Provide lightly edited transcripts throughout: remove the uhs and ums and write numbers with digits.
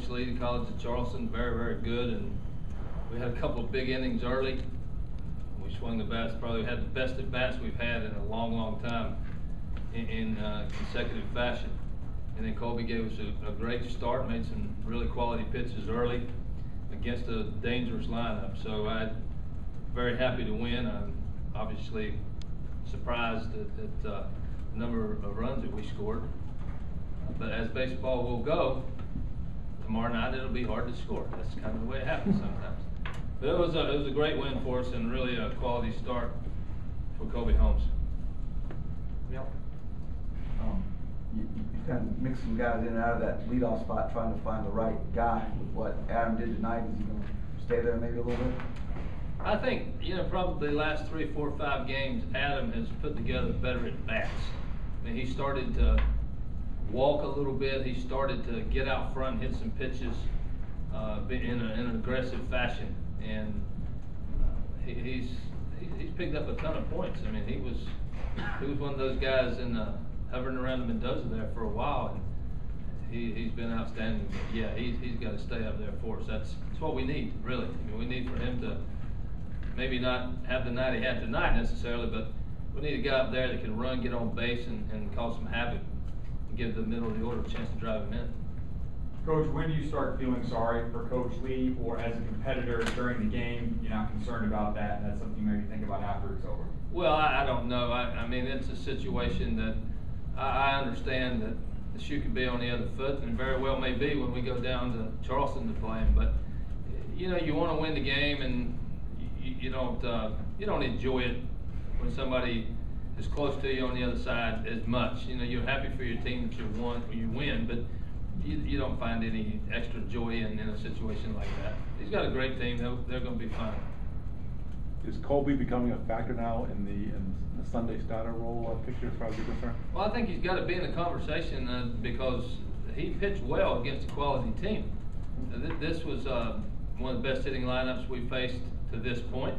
Coach Lee, the College of Charleston, very, very good, and we had a couple of big innings early. We swung the bats, probably had the best at bats we've had in a long, long time in consecutive fashion. And then Colby gave us a great start, made some really quality pitches early against a dangerous lineup. So I'm very happy to win. I'm obviously surprised at the number of runs that we scored. But as baseball will go, tomorrow night it'll be hard to score. That's kind of the way it happens sometimes. But it was a great win for us and really a quality start for Colby Holmes. Yep. You kind of mix some guys in and out of that leadoff spot, trying to find the right guy. With what Adam did tonight, is he going to stay there maybe a little bit? I think, probably the last 3, 4, 5 games, Adam has put together better at bats. I mean, he started to walk a little bit. He started to get out front, hit some pitches in an aggressive fashion, and he's picked up a ton of points. I mean, he was one of those guys hovering around the Mendoza there for a while, and he's been outstanding. But yeah, he's got to stay up there for us. That's what we need, really. I mean, we need for him to maybe not have the night he had tonight necessarily, but we need a guy up there that can run, get on base, and cause some havoc, and give the middle of the order a chance to drive him in. Coach, when do you start feeling sorry for Coach Lee, or as a competitor during the game, you're not concerned about that, and that's something you maybe think about after it's over? Well, I don't know. I mean, it's a situation that I understand that the shoe could be on the other foot, and very well may be when we go down to Charleston to play him. But you want to win the game, and you don't enjoy it when somebody is close to you on the other side as much. You're happy for your team that you win, but you don't find any extra joy in a situation like that. He's got a great team. They're going to be fine. Is Colby becoming a factor now in the Sunday starter role picture as far as you're concerned? Well, I think he's got to be in the conversation because he pitched well against a quality team. This was one of the best hitting lineups we faced to this point.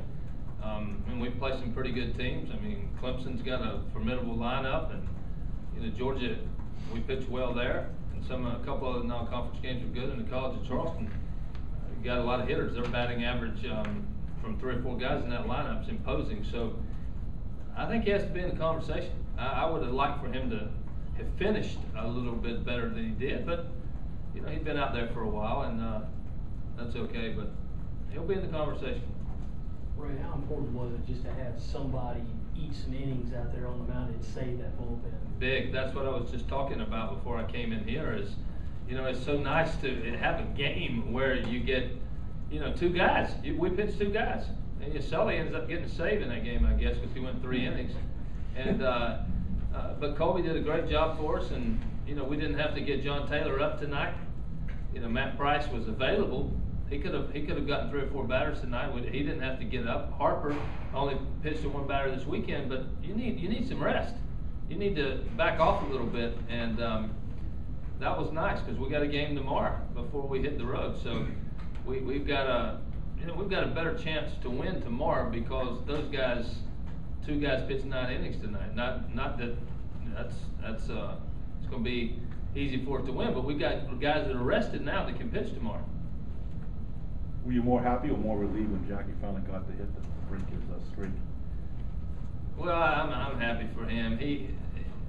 And we've played some pretty good teams. I mean, Clemson's got a formidable lineup, and Georgia, we pitched well there. And a couple of the non-conference games were good. And the College of Charleston got a lot of hitters. Their batting average from 3 or 4 guys in that lineup is imposing. So I think he has to be in the conversation. I would have liked for him to have finished a little bit better than he did, but he's been out there for a while, and that's okay. But he'll be in the conversation. Ray, how important was it just to have somebody eat some innings out there on the mound and save that bullpen? Big. That's what I was just talking about before I came in here. It's so nice to have a game where you get 2 guys. We pitched 2 guys, and Sully ends up getting a save in that game, I guess, because he went 3 innings. And but Colby did a great job for us, and we didn't have to get John Taylor up tonight. Matt Price was available. He could have gotten 3 or 4 batters tonight. He didn't have to get up. Harper only pitched to 1 batter this weekend, but you need some rest. You need to back off a little bit, and that was nice because we got a game tomorrow before we hit the road. So we've got a better chance to win tomorrow because those guys, 2 guys pitched 9 innings tonight. Not that it's going to be easy for us to win, but we got guys that are rested now that can pitch tomorrow. Were you more happy or more relieved when Jackie finally got to hit the break his streak? Well, I'm happy for him. He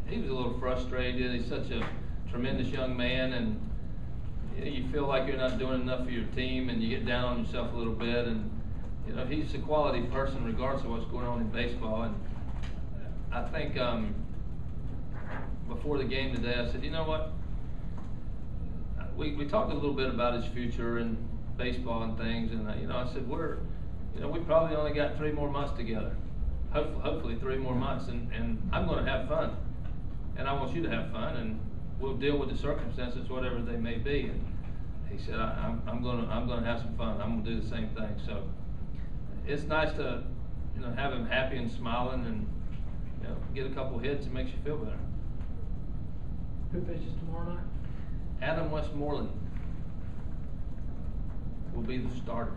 was a little frustrated. He's such a tremendous young man, and you feel like you're not doing enough for your team, and you get down on yourself a little bit. And he's a quality person regardless of what's going on in baseball. And I think before the game today, I said, you know what? We talked a little bit about his future and baseball and things, and I said we probably only got 3 more months together. Hopefully 3 more months, and I'm going to have fun, and I want you to have fun, and we'll deal with the circumstances, whatever they may be. And he said, I'm going to have some fun. I'm going to do the same thing. So it's nice to have him happy and smiling, and get a couple hits. It makes you feel better. Who pitches tomorrow night? Adam Westmoreland will be the starter.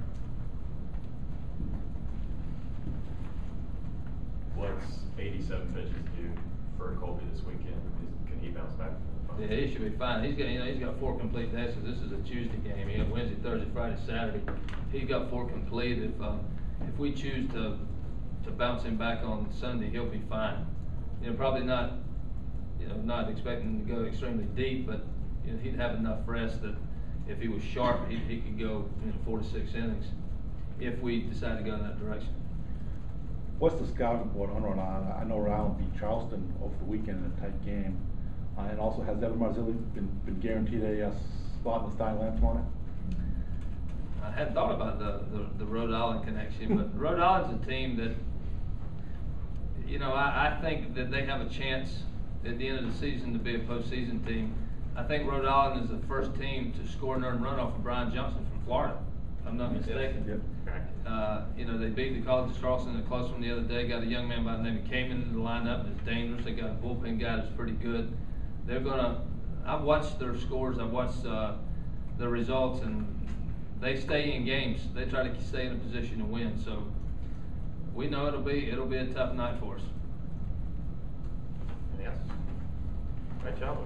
What's 87 pitches do for Colby this weekend? Can he bounce back? Yeah, he should be fine. He's got, he's got 4 complete days, so this is a Tuesday game. He got Wednesday, Thursday, Friday, Saturday. He's got 4 complete. If we choose to bounce him back on Sunday, he'll be fine. Probably not, not expecting him to go extremely deep, but he'd have enough rest that if he was sharp, he could go 4 to 6 innings if we decide to go in that direction. What's the scouting report on Rhode Island? I know Rhode Island beat Charleston over the weekend in a tight game. And also, has Evan Marzilli been guaranteed a spot in the starting lineup tomorrow night? I hadn't thought about the Rhode Island connection, but Rhode Island's a team that, I think that they have a chance at the end of the season to be a postseason team. I think Rhode Island is the first team to score an earned run off of Brian Johnson from Florida, if I'm not mistaken. Yep. They beat the College of Charleston in a close one the other day, got a young man by the name of came into the lineup and is dangerous. They got a bullpen guy that's pretty good. I've watched their scores, I've watched their results, and they stay in games. They try to stay in a position to win, so we know it'll be a tough night for us. Anything else? Great job.